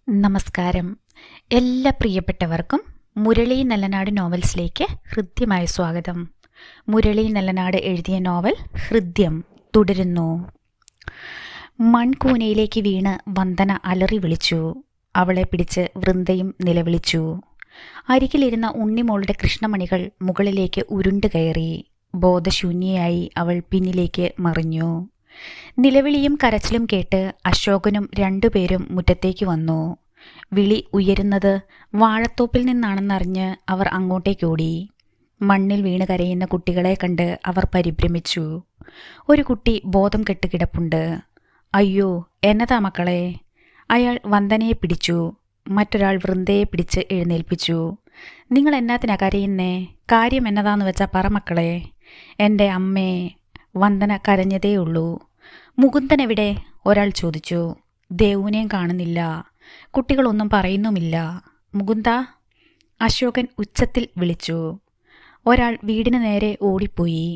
നമസ്കാരം. എല്ലാ പ്രിയപ്പെട്ടവർക്കും മുരളി നല്ലനാട് നോവൽസിലേക്ക് ഹൃദ്യമായ സ്വാഗതം. മുരളി നല്ലനാട് എഴുതിയ നോവൽ ഹൃദ്യം തുടരുന്നു. മൺകൂനയിലേക്ക് വീണ് വന്ദന അലറി വിളിച്ചു. അവളെ പിടിച്ച് വൃന്ദയും നിലവിളിച്ചു. അരികിലിരുന്ന ഉണ്ണിമോളുടെ കൃഷ്ണമണികൾ മുകളിലേക്ക് ഉരുണ്ടു കയറി. ബോധശൂന്യയായി അവൾ പിന്നിലേക്ക് മറിഞ്ഞു. നിലവിളിയും കരച്ചിലും കേട്ട് അശോകനും രണ്ടുപേരും മുറ്റത്തേക്ക് വന്നു. വിളി ഉയരുന്നത് വാഴത്തോപ്പിൽ നിന്നാണെന്നറിഞ്ഞ് അവർ അങ്ങോട്ടേക്കോടി. മണ്ണിൽ വീണ് കരയുന്ന കുട്ടികളെ കണ്ട് അവർ പരിഭ്രമിച്ചു. ഒരു കുട്ടി ബോധം കെട്ട് കിടപ്പുണ്ട്. അയ്യോ, എന്നതാ മക്കളെ? അയാൾ വന്ദനയെ പിടിച്ചു. മറ്റൊരാൾ വൃന്ദയെ പിടിച്ച് എഴുന്നേൽപ്പിച്ചു. നിങ്ങൾ എന്നാത്തിനാ കരയുന്നേ? കാര്യം എന്നതാന്ന് വെച്ചാൽ പറ മക്കളെ. എൻ്റെ അമ്മേ. വന്ദന കരഞ്ഞതേയുള്ളൂ. മുകുന്ദൻ എവിടെ? ഒരാൾ ചോദിച്ചു. ദേവുവിനെയും കാണുന്നില്ല. കുട്ടികളൊന്നും പറയുന്നുമില്ല. മുകുന്ദ, അശോകൻ ഉച്ചത്തിൽ വിളിച്ചു. ഒരാൾ വീടിന് നേരെ ഓടിപ്പോയി.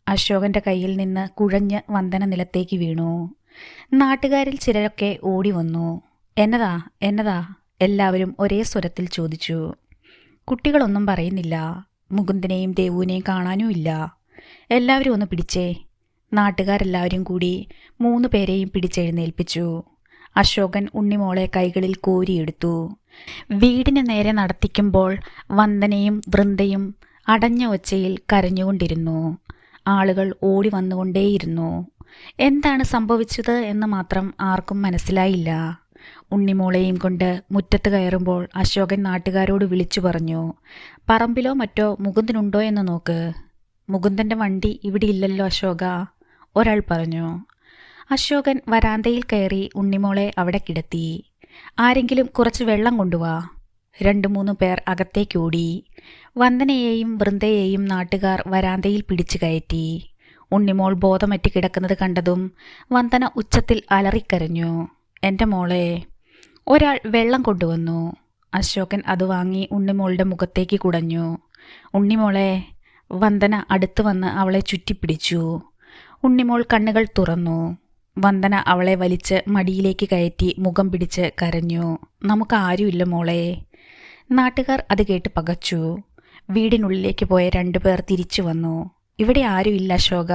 അശോകന്റെ കയ്യിൽ നിന്ന് കുഴഞ്ഞ് വന്ദന നിലത്തേക്ക് വീണു. നാട്ടുകാരിൽ ചിലരൊക്കെ ഓടി വന്നു. എന്നതാ എന്നതാ? എല്ലാവരും ഒരേ സ്വരത്തിൽ ചോദിച്ചു. കുട്ടികളൊന്നും പറയുന്നില്ല. മുകുന്ദനെയും ദേവുവിനെയും കാണാനുമില്ല. എല്ലാവരും ഒന്ന് പിടിച്ചേ. നാട്ടുകാരെല്ലാവരും കൂടി 3 പേരെയും പിടിച്ചെഴുന്നേൽപ്പിച്ചു. അശോകൻ ഉണ്ണിമോളെ കൈകളിൽ കോരിയെടുത്തു. വീടിന് നേരെ നടത്തിക്കുമ്പോൾ വന്ദനയും വൃന്ദയും അടഞ്ഞ ഒച്ചയിൽ കരഞ്ഞുകൊണ്ടിരുന്നു. ആളുകൾ ഓടി വന്നുകൊണ്ടേയിരുന്നു. എന്താണ് സംഭവിച്ചത് എന്ന് മാത്രം ആർക്കും മനസ്സിലായില്ല. ഉണ്ണിമോളെയും കൊണ്ട് മുറ്റത്ത് കയറുമ്പോൾ അശോകൻ നാട്ടുകാരോട് വിളിച്ചു പറഞ്ഞു. പറമ്പിലോ മറ്റോ മുകുന്ദനുണ്ടോ എന്ന് നോക്ക്. മുകുന്ദൻ്റെ വണ്ടി ഇവിടെ ഇല്ലല്ലോ അശോക, ഒരാൾ പറഞ്ഞു. അശോകൻ വരാന്തയിൽ കയറി ഉണ്ണിമോളെ അവിടെ കിടത്തി. ആരെങ്കിലും കുറച്ച് വെള്ളം കൊണ്ടുവാ. 2-3 പേർ അകത്തേക്കോടി. വന്ദനയെയും വൃന്ദയെയും നാട്ടുകാർ വരാന്തയിൽ പിടിച്ചു കയറ്റി. ഉണ്ണിമോൾ ബോധമറ്റ് കിടക്കുന്നത് കണ്ടതും വന്ദന ഉച്ചത്തിൽ അലറിക്കരഞ്ഞു. എൻ്റെ മോളെ. ഒരാൾ വെള്ളം കൊണ്ടുവന്നു. അശോകൻ അത് വാങ്ങി ഉണ്ണിമോളുടെ മുഖത്തേക്ക് കുടഞ്ഞു. ഉണ്ണിമോളെ. വന്ദന അടുത്ത് വന്ന് അവളെ ചുറ്റിപ്പിടിച്ചു. ഉണ്ണിമോൾ കണ്ണുകൾ തുറന്നു. വന്ദന അവളെ വലിച്ച് മടിയിലേക്ക് കയറ്റി മുഖം പിടിച്ച് കരഞ്ഞു. നമുക്ക് ആരുമില്ല മോളെ. നാട്ടുകാർ അത് കേട്ട് പകച്ചു. വീടിനുള്ളിലേക്ക് പോയ 2 പേർ തിരിച്ചു വന്നു. ഇവിടെ ആരുമില്ല അശോക.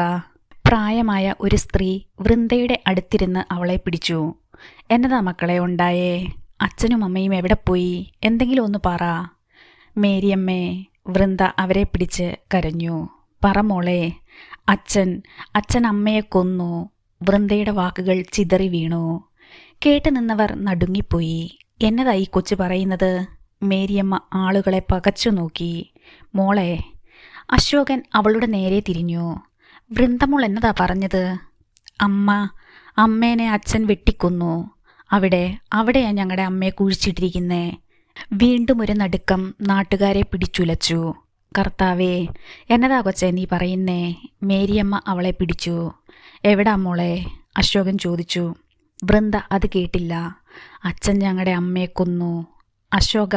പ്രായമായ ഒരു സ്ത്രീ വൃന്ദയുടെ അടുത്തിരുന്ന് അവളെ പിടിച്ചു. എന്നതാ മക്കളെ ഉണ്ടായേ? അച്ഛനും അമ്മയും എവിടെ പോയി? എന്തെങ്കിലും ഒന്ന് പറ. മേരിയമ്മേ. വൃന്ദ അവരെ പിടിച്ച് കരഞ്ഞു. പറ മോളെ. അച്ഛൻ അമ്മയെ കൊന്നു. വൃന്ദയുടെ വാക്കുകൾ ചിതറി വീണു. കേട്ടു നിന്നവർ നടുങ്ങിപ്പോയി. എന്നതായി കൊച്ചു പറയുന്നത്? മേരിയമ്മ ആളുകളെ പകച്ചു നോക്കി. മോളെ. അശോകൻ അവളുടെ നേരെ തിരിഞ്ഞു. വൃന്ദമോൾ എന്നതാ പറഞ്ഞത്? അമ്മേനെ അച്ഛൻ വെട്ടിക്കൊന്നു. അവിടെയാ ഞങ്ങളുടെ അമ്മയെ കുഴിച്ചിട്ടിരിക്കുന്നേ. വീണ്ടും ഒരു നടുക്കം നാട്ടുകാരെ പിടിച്ചുലച്ചു. കർത്താവേ, എന്നതാ കൊച്ചേ നീ പറയുന്നേ? മേരിയമ്മ അവളെ പിടിച്ചു. എവിടാ മോളെ? അശോകൻ ചോദിച്ചു. വൃന്ദ അത് കേട്ടില്ല. അച്ഛൻ ഞങ്ങളുടെ അമ്മയെ കൊന്നു. അശോക.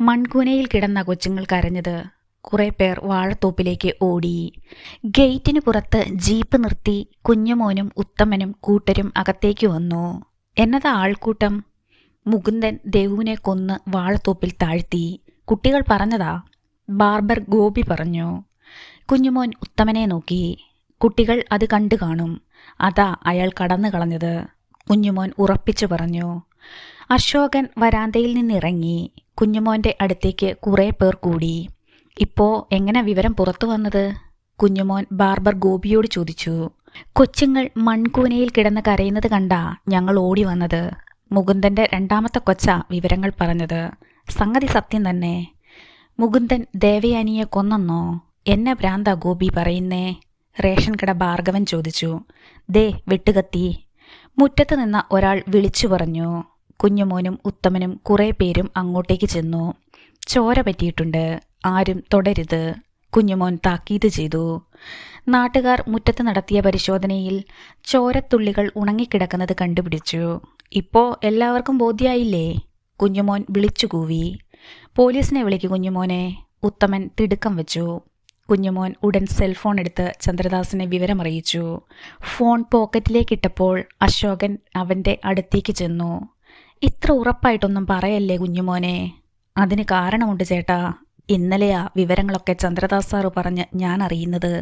മൺകൂനയിൽ കിടന്ന കൊച്ചുങ്ങൾ കരഞ്ഞത്. കുറേ പേർ വാഴത്തോപ്പിലേക്ക് ഓടി. ഗേറ്റിന് പുറത്ത് ജീപ്പ് നിർത്തി കുഞ്ഞുമോനും ഉത്തമനും കൂട്ടരും അകത്തേക്ക് വന്നു. എന്നതാ ആൾക്കൂട്ടം? മുകുന്ദൻ ദേവുവിനെ കൊന്ന് വാഴത്തോപ്പിൽ താഴ്ത്തി. കുട്ടികൾ പറഞ്ഞതാ. ബാർബർ ഗോപി പറഞ്ഞു. കുഞ്ഞുമോൻ ഉത്തമനെ നോക്കി. കുട്ടികൾ അത് കണ്ടു കാണും. അതാ അയാൾ കടന്നു കളഞ്ഞത്, കുഞ്ഞുമോൻ ഉറപ്പിച്ചു പറഞ്ഞു. അശോകൻ വരാന്തയിൽ നിന്നിറങ്ങി. കുഞ്ഞുമോൻ്റെ അടുത്തേക്ക് കുറേ പേർ കൂടി. ഇപ്പോ എങ്ങനെ വിവരം പുറത്തു വന്നത്? കുഞ്ഞുമോൻ ബാർബർ ഗോപിയോട് ചോദിച്ചു. കൊച്ചുങ്ങൾ മൺകൂനയിൽ കിടന്ന് കരയുന്നത് കണ്ടാ ഞങ്ങൾ ഓടി വന്നത്. മുകുന്ദൻ്റെ 2ാമത്തെ കൊച്ചാ വിവരങ്ങൾ പറഞ്ഞത്. സംഗതി സത്യം തന്നെ. മുകുന്ദൻ ദേവയാനിയെ കൊന്നെന്നോ? എന്നെ ഭ്രാന്താ ഗോപി പറയുന്നേ? റേഷൻ കട ഭാർഗവൻ ചോദിച്ചു. ദേ വെട്ടുകത്തി. മുറ്റത്ത് നിന്ന ഒരാൾ വിളിച്ചു പറഞ്ഞു. കുഞ്ഞുമോനും ഉത്തമനും കുറേ പേരും അങ്ങോട്ടേക്ക് ചെന്നു. ചോര പറ്റിയിട്ടുണ്ട്, ആരും തൊടരുത്, കുഞ്ഞുമോൻ താക്കീത് ചെയ്തു. നാട്ടുകാർ മുറ്റത്ത് നടത്തിയ പരിശോധനയിൽ ചോരത്തുള്ളികൾ ഉണങ്ങിക്കിടക്കുന്നത് കണ്ടുപിടിച്ചു. ഇപ്പോ എല്ലാവർക്കും ബോധ്യായില്ലേ? കുഞ്ഞുമോൻ വിളിച്ചു കൂവി. പോലീസിനെ വിളിക്കു കുഞ്ഞുമോനെ. ഉത്തമൻ തിടുക്കം വെച്ചു. കുഞ്ഞുമോൻ ഉടൻ സെൽഫോൺ എടുത്ത് ചന്ദ്രദാസിനെ വിവരമറിയിച്ചു. ഫോൺ പോക്കറ്റിലേക്കിട്ടപ്പോൾ അശോകൻ അവൻ്റെ അടുത്തേക്ക് ചെന്നു. ഇത്ര ഉറപ്പായിട്ടൊന്നും പറയല്ലേ കുഞ്ഞുമോനെ. അതിന് കാരണമുണ്ട് ചേട്ടാ. ഇന്നലെയാ വിവരങ്ങളൊക്കെ ചന്ദ്രദാസ് സാറ് പറഞ്ഞ് ഞാൻ അറിയുന്നത്.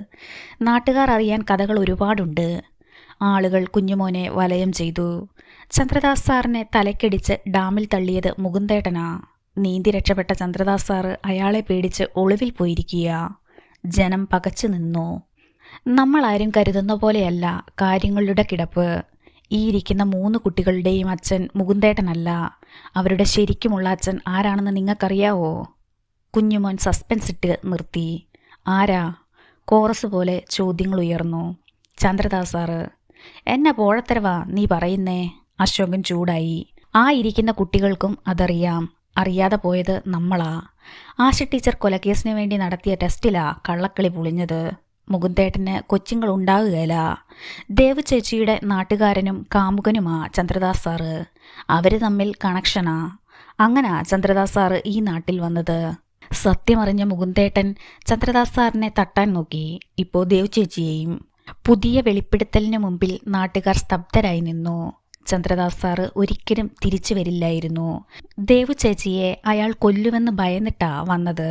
നാട്ടുകാർ അറിയാൻ കഥകൾ ഒരുപാടുണ്ട്. ആളുകൾ കുഞ്ഞുമോനെ വലയം ചെയ്തു. ചന്ദ്രദാസ് സാറിനെ തലക്കടിച്ച് ഡാമിൽ തള്ളിയത് മുകുന്ദേട്ടനാ. നീന്തി രക്ഷപ്പെട്ട ചന്ദ്രദാസ് സാറ് അയാളെ പേടിച്ച് ഒളിവിൽ പോയിരിക്കുക. ജനം പകച്ചു നിന്നു. നമ്മളാരും കരുതുന്ന പോലെയല്ല കാര്യങ്ങളുടെ കിടപ്പ്. ഈ ഇരിക്കുന്ന 3 കുട്ടികളുടെയും അച്ഛൻ മുകുന്ദേട്ടനല്ല. അവരുടെ ശരിക്കുമുള്ള അച്ഛൻ ആരാണെന്ന് നിങ്ങൾക്കറിയാവോ? കുഞ്ഞുമോൻ സസ്പെൻസ് ഇട്ട് നിർത്തി. ആരാ? കോറസ് പോലെ ചോദ്യങ്ങൾ ഉയർന്നു. ചന്ദ്രദാസ് സാറ്. എന്നെ പോഴത്തരവാ നീ പറയുന്നേ? അശോകൻ ചൂടായി. ആ ഇരിക്കുന്ന കുട്ടികൾക്കും അതറിയാം. അറിയാതെ പോയത് നമ്മളാ. ആശ ടീച്ചർ കൊലക്കേസിന് വേണ്ടി നടത്തിയ ടെസ്റ്റിലാ കള്ളക്കളി പൊളിഞ്ഞത്. മുകുന്ദേട്ടന് കൊച്ചുങ്ങൾ ഉണ്ടാകുകയില്ല. ദേവ് ചേച്ചിയുടെ നാട്ടുകാരനും കാമുകനുമാ ചന്ദ്രദാസ് സാറ്. അവർ തമ്മിൽ കണക്ഷനാ. അങ്ങനാ ചന്ദ്രദാസ് സാറ് ഈ നാട്ടിൽ വന്നത്. സത്യമറിഞ്ഞ മുകുന്ദേട്ടൻ ചന്ദ്രദാസ് സാറിനെ തട്ടാൻ നോക്കി. ഇപ്പോൾ ദേവ് ചേച്ചിയെയും. പുതിയ വെളിപ്പെടുത്തലിന് മുമ്പിൽ നാട്ടുകാർ സ്തബ്ധരായി നിന്നു. ചന്ദ്രദാസ് സാറ് ഒരിക്കലും തിരിച്ചു വരില്ലായിരുന്നു. ദേവു ചേച്ചിയെ അയാൾ കൊല്ലുമെന്ന് ഭയന്നിട്ടാ വന്നത്.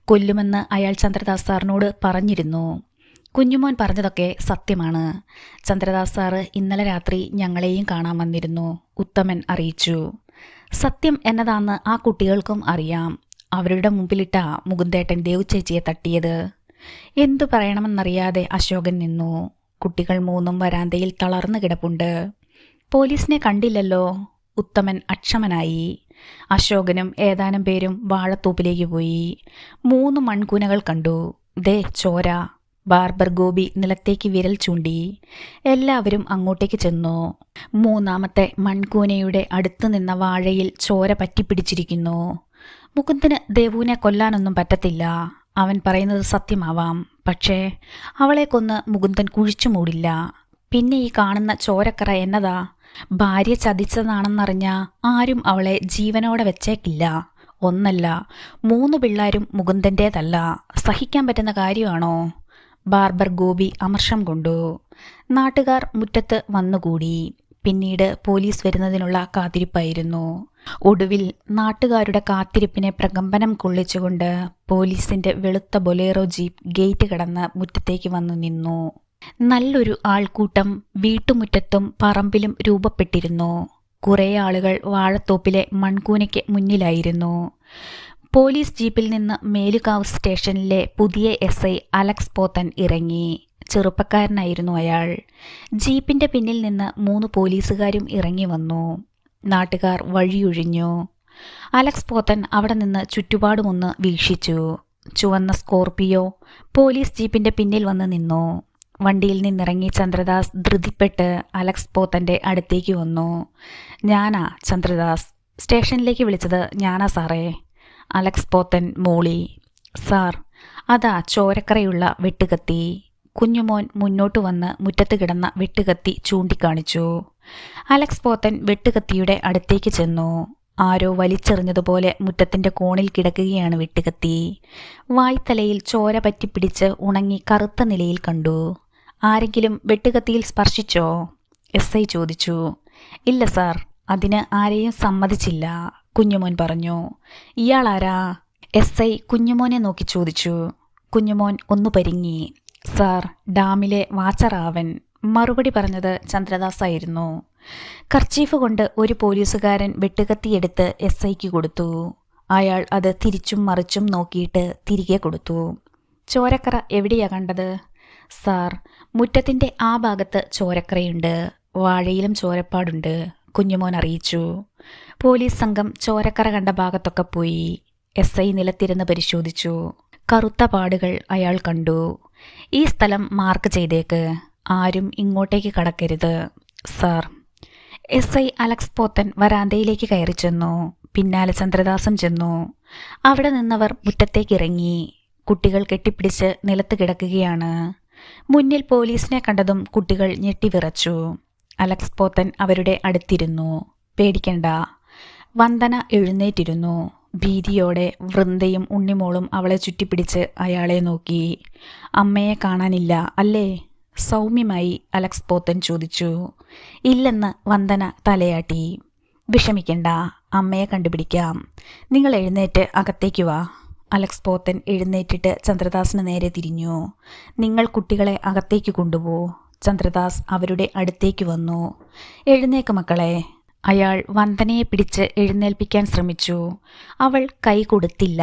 കൊല്ലുമെന്ന് അയാൾ ചന്ദ്രദാസ് സാറിനോട് പറഞ്ഞിരുന്നു. കുഞ്ഞുമോൻ പറഞ്ഞതൊക്കെ സത്യമാണ്. ചന്ദ്രദാസ് സാറ് ഇന്നലെ രാത്രി ഞങ്ങളെയും കാണാൻ വന്നിരുന്നു. ഉത്തമൻ അറിയിച്ചു. സത്യം എന്നതാന്ന് ആ കുട്ടികൾക്കും അറിയാം. അവരുടെ മുമ്പിലിട്ടാ മുകുന്ദേട്ടൻ ദേവു ചേച്ചിയെ തട്ടിയത്. എന്തു പറയണമെന്നറിയാതെ അശോകൻ നിന്നു. കുട്ടികൾ 3 വരാന്തയിൽ തളർന്നു കിടപ്പുണ്ട്. പോലീസിനെ കണ്ടില്ലല്ലോ. ഉത്തമൻ അക്ഷമനായി. അശോകനും ഏതാനും പേരും വാഴത്തോപ്പിലേക്ക് പോയി. 3 മൺകൂനകൾ കണ്ടു. ദേ ചോര. ബാർബർ ഗോപി നിലത്തേക്ക് വിരൽ ചൂണ്ടി. എല്ലാവരും അങ്ങോട്ടേക്ക് ചെന്നു. 3ാമത്തെ മൺകൂനയുടെ അടുത്തു നിന്ന വാഴയിൽ ചോര പറ്റിപ്പിടിച്ചിരിക്കുന്നു. മുകുന്ദന് ദേവുവിനെ കൊല്ലാനൊന്നും പറ്റത്തില്ല. അവൻ പറയുന്നത് സത്യമാവാം. പക്ഷേ അവളെ കൊന്ന് മുകുന്ദൻ കുഴിച്ചു മൂടില്ല. പിന്നെ ഈ കാണുന്ന ചോരക്കറ എന്നതാ? ഭാര്യ ചതിച്ചതാണെന്നറിഞ്ഞ ആരും അവളെ ജീവനോടെ വെച്ചേക്കില്ല. ഒന്നല്ല 3 പിള്ളേരും മുകുന്ദൻ്റേതല്ല. സഹിക്കാൻ പറ്റുന്ന കാര്യമാണോ? ബാർബർ ഗോപി അമർഷം കൊണ്ടു. നാട്ടുകാർ മുറ്റത്ത് വന്നുകൂടി. പിന്നീട് പോലീസ് വരുന്നതിനുള്ള കാത്തിരിപ്പായിരുന്നു. ഒടുവിൽ നാട്ടുകാരുടെ കാത്തിരിപ്പിനെ പ്രകമ്പനം കൊള്ളിച്ചുകൊണ്ട് പോലീസിന്റെ വെളുത്ത ബൊലേറോ ജീപ്പ് ഗേറ്റ് കടന്ന് മുറ്റത്തേക്ക് വന്നു നിന്നു. നല്ലൊരു ആൾക്കൂട്ടം വീട്ടുമുറ്റത്തും പറമ്പിലും രൂപപ്പെട്ടിരുന്നു. കുറേ ആളുകൾ വാഴത്തോപ്പിലെ മൺകൂനയ്ക്ക് മുന്നിലായിരുന്നു. പോലീസ് ജീപ്പിൽ നിന്ന് മേലുകാവ് സ്റ്റേഷനിലെ പുതിയ SI അലക്സ് പോത്തൻ ഇറങ്ങി. ചെറുപ്പക്കാരനായിരുന്നു അയാൾ. ജീപ്പിന്റെ പിന്നിൽ നിന്ന് 3 പോലീസുകാരും ഇറങ്ങി വന്നു. നാട്ടുകാർ വഴിയൊഴിഞ്ഞു. അലക്സ് പോത്തൻ അവിടെ നിന്ന് ചുറ്റുപാടുമൊന്ന് വീക്ഷിച്ചു. ചുവന്ന സ്കോർപിയോ പോലീസ് ജീപ്പിന്റെ പിന്നിൽ വന്ന് നിന്നു. വണ്ടിയിൽ നിന്നിറങ്ങി ചന്ദ്രദാസ് ധൃതിപ്പെട്ട് അലക്സ് പോത്തൻ്റെ അടുത്തേക്ക് വന്നു. ഞാനാ ചന്ദ്രദാസ്. സ്റ്റേഷനിലേക്ക് വിളിച്ചത് ഞാനാ സാറേ. അലക്സ് പോത്തൻ മൂളി. സാർ, അതാ ചോരക്കറയുള്ള വെട്ടുകത്തി. കുഞ്ഞുമോൻ മുന്നോട്ട് വന്ന് മുറ്റത്ത് കിടന്ന വെട്ടുകത്തി ചൂണ്ടിക്കാണിച്ചു. അലക്സ് പോത്തൻ വെട്ടുകത്തിയുടെ അടുത്തേക്ക് ചെന്നു. ആരോ വലിച്ചെറിഞ്ഞതുപോലെ മുറ്റത്തിന്റെ കോണിൽ കിടക്കുകയാണ് വെട്ടുകത്തി. വായ്ത്തലയിൽ ചോര പറ്റിപ്പിടിച്ച് ഉണങ്ങി കറുത്ത നിലയിൽ കണ്ടു. ആരെങ്കിലും വെട്ടുകത്തിയിൽ സ്പർശിച്ചോ? SI ചോദിച്ചു. ഇല്ല സാർ, അതിന് ആരെയും സമ്മതിച്ചില്ല, കുഞ്ഞുമോൻ പറഞ്ഞു. ഇയാളാരാ? SI കുഞ്ഞുമോനെ നോക്കി ചോദിച്ചു. കുഞ്ഞുമോൻ ഒന്ന് പരിങ്ങി. സാർ, ഡാമിലെ വാച്ചറാവൻ. മറുപടി പറഞ്ഞത് ചന്ദ്രദാസായിരുന്നു. കർച്ചീഫ് കൊണ്ട് ഒരു പോലീസുകാരൻ വെട്ടുകത്തിയെടുത്ത് SIക്ക് കൊടുത്തു. അയാൾ അത് തിരിച്ചും മറിച്ചും നോക്കിയിട്ട് തിരികെ കൊടുത്തു. ചോരക്കറ എവിടെയാ കണ്ടത്? സാർ, മുറ്റത്തിന്റെ ആ ഭാഗത്ത് ചോരക്കറയുണ്ട്. വാഴയിലും ചോരപ്പാടുണ്ട്, കുഞ്ഞുമോൻ അറിയിച്ചു. പോലീസ് സംഘം ചോരക്കറ കണ്ട ഭാഗത്തൊക്കെ പോയി. SI നിലത്തിരുന്ന് പരിശോധിച്ചു. കറുത്ത പാടുകൾ അയാൾ കണ്ടു. ഈ സ്ഥലം മാർക്ക് ചെയ്തേക്ക്. ആരും ഇങ്ങോട്ടേക്ക് കടക്കരുത്. സാർ. SI അലക്സ് പോത്തൻ വരാന്തയിലേക്ക് കയറി ചെന്നു. പിന്നാലെ ചന്ദ്രദാസും ചെന്നു. അവിടെ നിന്നവർ മുറ്റത്തേക്കിറങ്ങി. കുട്ടികൾ കെട്ടിപ്പിടിച്ച് നിലത്ത് കിടക്കുകയാണ്. മുന്നിൽ പോലീസിനെ കണ്ടതും കുട്ടികൾ ഞെട്ടിവിറച്ചു. അലക്സ് പോത്തൻ അവരുടെ അടുത്തിരുന്നു. പേടിക്കണ്ട. വന്ദന എഴുന്നേറ്റിരുന്നു. ഭീതിയോടെ വൃന്ദയും ഉണ്ണിമോളും അവളെ ചുറ്റിപ്പിടിച്ച് അയാളെ നോക്കി. അമ്മയെ കാണാനില്ല അല്ലേ? സൗമ്യമായി അലക്സ് പോത്തൻ ചോദിച്ചു. ഇല്ലെന്ന് വന്ദന തലയാട്ടി. വിഷമിക്കണ്ട, അമ്മയെ കണ്ടുപിടിക്കാം. നിങ്ങൾ എഴുന്നേറ്റ് അകത്തേക്ക് വാ. അലക്സ് പോത്തൻ എഴുന്നേറ്റിട്ട് ചന്ദ്രദാസിന് നേരെ തിരിഞ്ഞു. നിങ്ങൾ കുട്ടികളെ അകത്തേക്ക് കൊണ്ടുപോ. ചന്ദ്രദാസ് അവരുടെ അടുത്തേക്ക് വന്നു. എഴുന്നേക്ക് മക്കളെ. അയാൾ വന്ദനയെ പിടിച്ച് എഴുന്നേൽപ്പിക്കാൻ ശ്രമിച്ചു. അവൾ കൈ കൊടുത്തില്ല.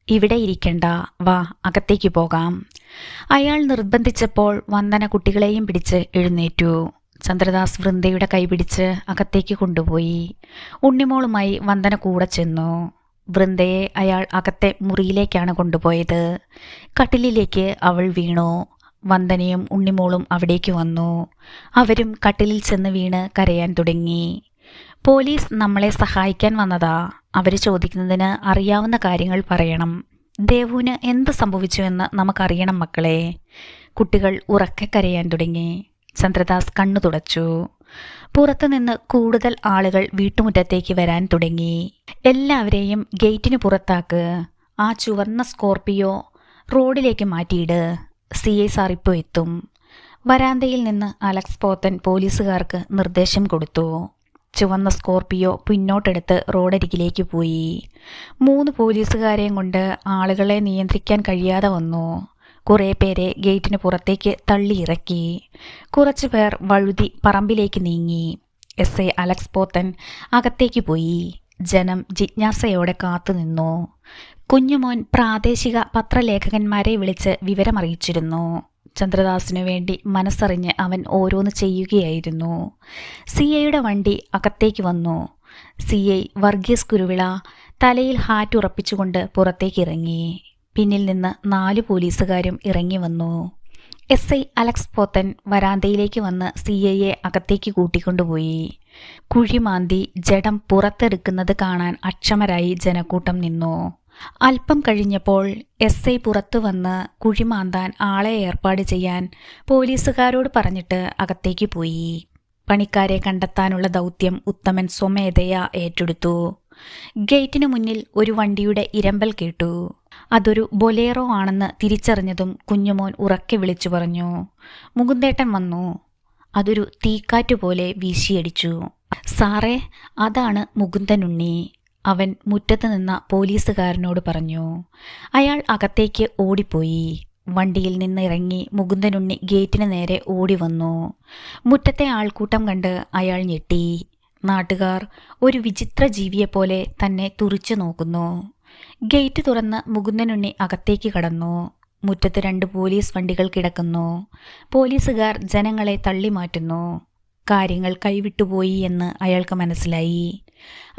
ഇവിടെ ഇരിക്കണ്ട, വാ അകത്തേക്ക് പോകാം. അയാൾ നിർബന്ധിച്ചപ്പോൾ വന്ദന കുട്ടികളെയും പിടിച്ച് എഴുന്നേറ്റു. ചന്ദ്രദാസ് വൃന്ദയുടെ കൈ പിടിച്ച് അകത്തേക്ക് കൊണ്ടുപോയി. ഉണ്ണിമോളുമായി വന്ദന കൂടെ ചെന്നു. വൃന്ദയെ അയാൾ അകത്തെ മുറിയിലേക്കാണ് കൊണ്ടുപോയത്. കട്ടിലിലേക്ക് അവൾ വീണു. വന്ദനയും ഉണ്ണിമോളും അവിടേക്ക് വന്നു. അവരും കട്ടിലിൽ ചെന്ന് വീണ് കരയാൻ തുടങ്ങി. പോലീസ് നമ്മളെ സഹായിക്കാൻ വന്നതാ. അവർ ചോദിക്കുന്നതിന് അറിയാവുന്ന കാര്യങ്ങൾ പറയണം. ദേവുവിന് എന്ത് സംഭവിച്ചുവെന്ന് നമുക്കറിയണം മക്കളെ. കുട്ടികൾ ഉറക്കെ കരയാൻ തുടങ്ങി. ചന്ദ്രദാസ് കണ്ണു തുടച്ചു. പുറത്തുനിന്ന് കൂടുതൽ ആളുകൾ വീട്ടുമുറ്റത്തേക്ക് വരാൻ തുടങ്ങി. എല്ലാവരെയും ഗേറ്റിന് പുറത്താക്ക്. ആ ചുവന്ന സ്കോർപിയോ റോഡിലേക്ക് മാറ്റിയിട്. CI സാർ ഇപ്പോൾ എത്തും. വരാന്തയിൽ നിന്ന് അലക്സ് പോത്തൻ പോലീസുകാർക്ക് നിർദ്ദേശം കൊടുത്തു. ചുവന്ന സ്കോർപിയോ പിന്നോട്ടെടുത്ത് റോഡരികിലേക്ക് പോയി. 3 പോലീസുകാരെയും കൊണ്ട് ആളുകളെ നിയന്ത്രിക്കാൻ കഴിയാതെ വന്നു. കുറേ പേരെ ഗേറ്റിന് പുറത്തേക്ക് തള്ളിയിറക്കി. കുറച്ചു പേർ വഴുതി പറമ്പിലേക്ക് നീങ്ങി. SI അലക്സ് പോത്തൻ അകത്തേക്ക് പോയി. ജനം ജിജ്ഞാസയോടെ കാത്തുനിന്നു. കുഞ്ഞുമോൻ പ്രാദേശിക പത്രലേഖകന്മാരെ വിളിച്ച് വിവരമറിയിച്ചിരുന്നു. ചന്ദ്രദാസിനു വേണ്ടി മനസ്സറിഞ്ഞ് അവൻ ഓരോന്ന് ചെയ്യുകയായിരുന്നു. CIയുടെ വണ്ടി അകത്തേക്ക് വന്നു. CI വർഗീസ് കുരുവിള തലയിൽ ഹാറ്റ് ഉറപ്പിച്ചുകൊണ്ട് പുറത്തേക്കിറങ്ങി. പിന്നിൽ നിന്ന് 4 പോലീസുകാരും ഇറങ്ങി വന്നു. SI അലക്സ് പോത്തൻ വരാന്തയിലേക്ക് വന്ന് CIയെ അകത്തേക്ക് കൂട്ടിക്കൊണ്ടുപോയി. കുഴിമാന്തി ജഡം പുറത്തെടുക്കുന്നത് കാണാൻ അക്ഷമരായി ജനക്കൂട്ടം നിന്നു. അല്പം കഴിഞ്ഞപ്പോൾ SI പുറത്തു വന്ന് കുഴിമാന്താൻ ആളെ ഏർപ്പാട് ചെയ്യാൻ പോലീസുകാരോട് പറഞ്ഞിട്ട് അകത്തേക്ക് പോയി. പണിക്കാരെ കണ്ടെത്താനുള്ള ദൗത്യം ഉത്തമൻ സ്വമേധയാ ഏറ്റെടുത്തു. ഗേറ്റിനു മുന്നിൽ ഒരു വണ്ടിയുടെ ഇരമ്പൽ കേട്ടു. അതൊരു ബൊലേറോ ആണെന്ന് തിരിച്ചറിഞ്ഞതും കുഞ്ഞുമോൻ ഉറക്കെ വിളിച്ചു പറഞ്ഞു, മുകുന്ദേട്ടൻ വന്നു. അതൊരു തീക്കാറ്റുപോലെ വീശിയടിച്ചു. സാറേ, അതാണ് മുകുന്ദനുണ്ണി. അവൻ മുറ്റത്ത് നിന്ന പോലീസുകാരനോട് പറഞ്ഞു. അയാൾ അകത്തേക്ക് ഓടിപ്പോയി. വണ്ടിയിൽ നിന്ന് ഇറങ്ങി മുകുന്ദനുണ്ണി ഗേറ്റിന് നേരെ ഓടി വന്നു. മുറ്റത്തെ ആൾക്കൂട്ടം കണ്ട് അയാൾ ഞെട്ടി. നാട്ടുകാർ ഒരു വിചിത്ര ജീവിയെപ്പോലെ തന്നെ തുറിച്ചു നോക്കുന്നു. ഗേറ്റ് തുറന്ന് മുകുന്ദനുണ്ണി അകത്തേക്ക് കടന്നു. മുറ്റത്ത് 2 പോലീസ് വണ്ടികൾ കിടക്കുന്നു. പോലീസുകാർ ജനങ്ങളെ തള്ളിമാറ്റുന്നു. കാര്യങ്ങൾ കൈവിട്ടുപോയി എന്ന് അയാൾക്ക് മനസ്സിലായി.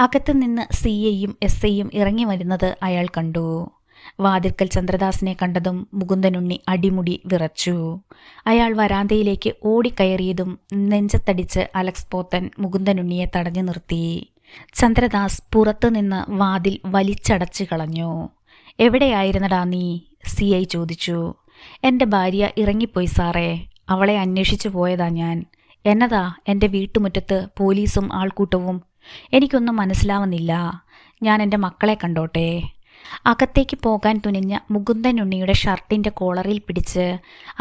അകത്തു നിന്ന് CIയും SIയും ഇറങ്ങി വരുന്നത് അയാൾ കണ്ടു. വാതിൽക്കൽ ചന്ദ്രദാസിനെ കണ്ടതും മുകുന്ദനുണ്ണി അടിമുടി വിറച്ചു. അയാൾ വരാന്തയിലേക്ക് ഓടിക്കയറിയതും നെഞ്ചത്തടിച്ച് അലക്സ് പോത്തൻ മുകുന്ദനുണ്ണിയെ തടഞ്ഞു നിർത്തി. ചന്ദ്രദാസ് പുറത്തുനിന്ന് വാതിൽ വലിച്ചടച്ചു കളഞ്ഞു. എവിടെയായിരുന്നടാ നീ? CI ചോദിച്ചു. എൻ്റെ ഭാര്യ ഇറങ്ങിപ്പോയി സാറേ. അവളെ അന്വേഷിച്ചു പോയതാ ഞാൻ. എന്നതാ എൻ്റെ വീട്ടുമുറ്റത്ത് പോലീസും ആൾക്കൂട്ടവും? എനിക്കൊന്നും മനസ്സിലാവുന്നില്ല. ഞാൻ എൻ്റെ മക്കളെ കണ്ടോട്ടെ. അകത്തേക്ക് പോകാൻ തുനിഞ്ഞ മുകുന്ദനുണ്ണിയുടെ ഷർട്ടിൻ്റെ കോളറിൽ പിടിച്ച്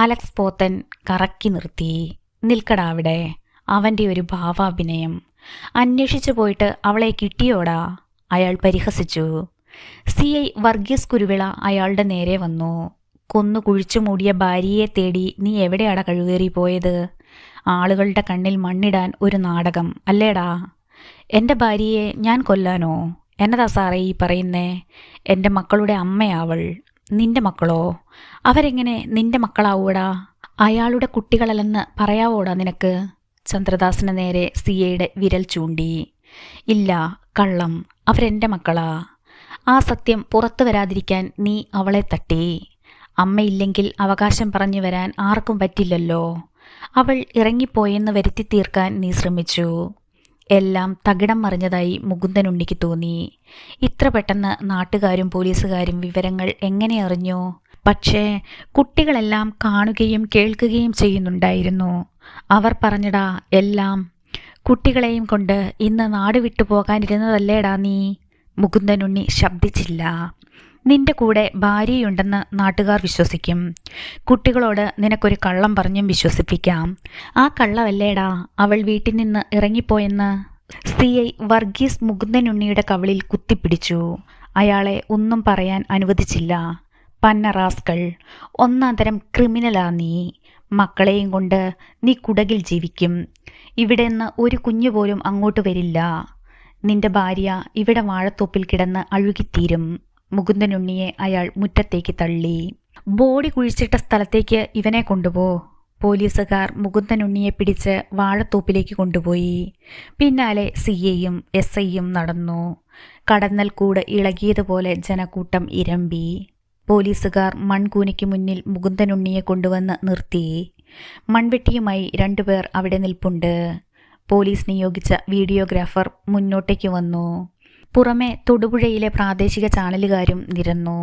അലക്സ് പോത്തൻ കറക്കി നിർത്തി. നിൽക്കടാ അവിടെ. അവൻ്റെ ഒരു ഭാവാഭിനയം. അന്വേഷിച്ചു പോയിട്ട് അവളെ കിട്ടിയോടാ? അയാൾ പരിഹസിച്ചു. CI വർഗീസ് കുരുവിള അയാളുടെ നേരെ വന്നു. കൊന്നു കുഴിച്ചു മൂടിയ ഭാര്യയെ തേടി നീ എവിടെയാടാ കഴിവേറി പോയത്? ആളുകളുടെ കണ്ണിൽ മണ്ണിടാൻ ഒരു നാടകം അല്ലേടാ? എൻ്റെ ഭാര്യയെ ഞാൻ കൊല്ലാനോ? എന്നതാ സാറേ ഈ പറയുന്നേ? എൻ്റെ മക്കളുടെ അമ്മയാവൾ. നിന്റെ മക്കളോ? അവരെങ്ങനെ നിന്റെ മക്കളാവൂടാ? അയാളുടെ കുട്ടികളല്ലെന്ന് പറയാവോടാ നിനക്ക്? ചന്ദ്രദാസിന് നേരെ CIയുടെ വിരൽ ചൂണ്ടി. ഇല്ല, കള്ളം. അവരെൻ്റെ മക്കളാ. ആ സത്യം പുറത്തു വരാതിരിക്കാൻ നീ അവളെ തട്ടി. അമ്മയില്ലെങ്കിൽ അവകാശം പറഞ്ഞു വരാൻ ആർക്കും പറ്റില്ലല്ലോ. അവൾ ഇറങ്ങിപ്പോയെന്ന് വരുത്തി തീർക്കാൻ നീ ശ്രമിച്ചു. എല്ലാം തകിടം മറിഞ്ഞതായി മുകുന്ദനുണ്ണിക്ക് തോന്നി. ഇത്ര പെട്ടെന്ന് നാട്ടുകാരും പോലീസുകാരും വിവരങ്ങൾ എങ്ങനെ അറിഞ്ഞു? പക്ഷേ കുട്ടികളെല്ലാം കാണുകയും കേൾക്കുകയും ചെയ്യുന്നുണ്ടായിരുന്നു. അവർ പറഞ്ഞടാ എല്ലാം. കുട്ടികളെയും കൊണ്ട് ഇന്ന് നാട് വിട്ടു പോകാനിരുന്നതല്ലേടാ നീ? മുകുന്ദനുണ്ണി ശബ്ദിച്ചില്ല. നിന്റെ കൂടെ ഭാര്യയുണ്ടെന്ന് നാട്ടുകാർ വിശ്വസിക്കും. കുട്ടികളോട് നിനക്കൊരു കള്ളം പറഞ്ഞും വിശ്വസിപ്പിക്കാം. ആ കള്ളമല്ലേടാ അവൾ വീട്ടിൽ നിന്ന് ഇറങ്ങിപ്പോയെന്ന്? CI വർഗീസ് മുകുന്ദനുണ്ണിയുടെ കവിളിൽ കുത്തിപ്പിടിച്ചു. അയാളെ ഒന്നും പറയാൻ അനുവദിച്ചില്ല. പന്ന റാസ്കൾ, ഒന്നാം തരം ക്രിമിനലാ നീ. മക്കളെയും കൊണ്ട് നീ കുടകിൽ ജീവിക്കും. ഇവിടെ നിന്ന് ഒരു കുഞ്ഞുപോലും അങ്ങോട്ട് വരില്ല. നിന്റെ ഭാര്യ ഇവിടെ വാഴത്തോപ്പിൽ കിടന്ന് അഴുകിത്തീരും. മുകുന്ദനുണ്ണിയെ അയാൾ മുറ്റത്തേക്ക് തള്ളി. ബോഡി കുഴിച്ചിട്ട സ്ഥലത്തേക്ക് ഇവനെ കൊണ്ടുപോ. പോലീസുകാർ മുകുന്ദനുണ്ണിയെ പിടിച്ച് വാഴത്തോപ്പിലേക്ക് കൊണ്ടുപോയി. പിന്നാലെ CIയും SIയും നടന്നു. കടന്നൽ കൂട് ഇളകിയതുപോലെ ജനക്കൂട്ടം ഇരമ്പി. പോലീസുകാർ മൺകൂനയ്ക്ക് മുന്നിൽ മുകുന്ദനുണ്ണിയെ കൊണ്ടുവന്ന് നിർത്തി. മൺവെട്ടിയുമായി 2 പേർ അവിടെ നിൽപ്പുണ്ട്. പോലീസ് നിയോഗിച്ച വീഡിയോഗ്രാഫർ മുന്നോട്ടേക്ക് വന്നു. പുറമെ തൊടുപുഴയിലെ പ്രാദേശിക ചാനലുകാരും നിരന്നു.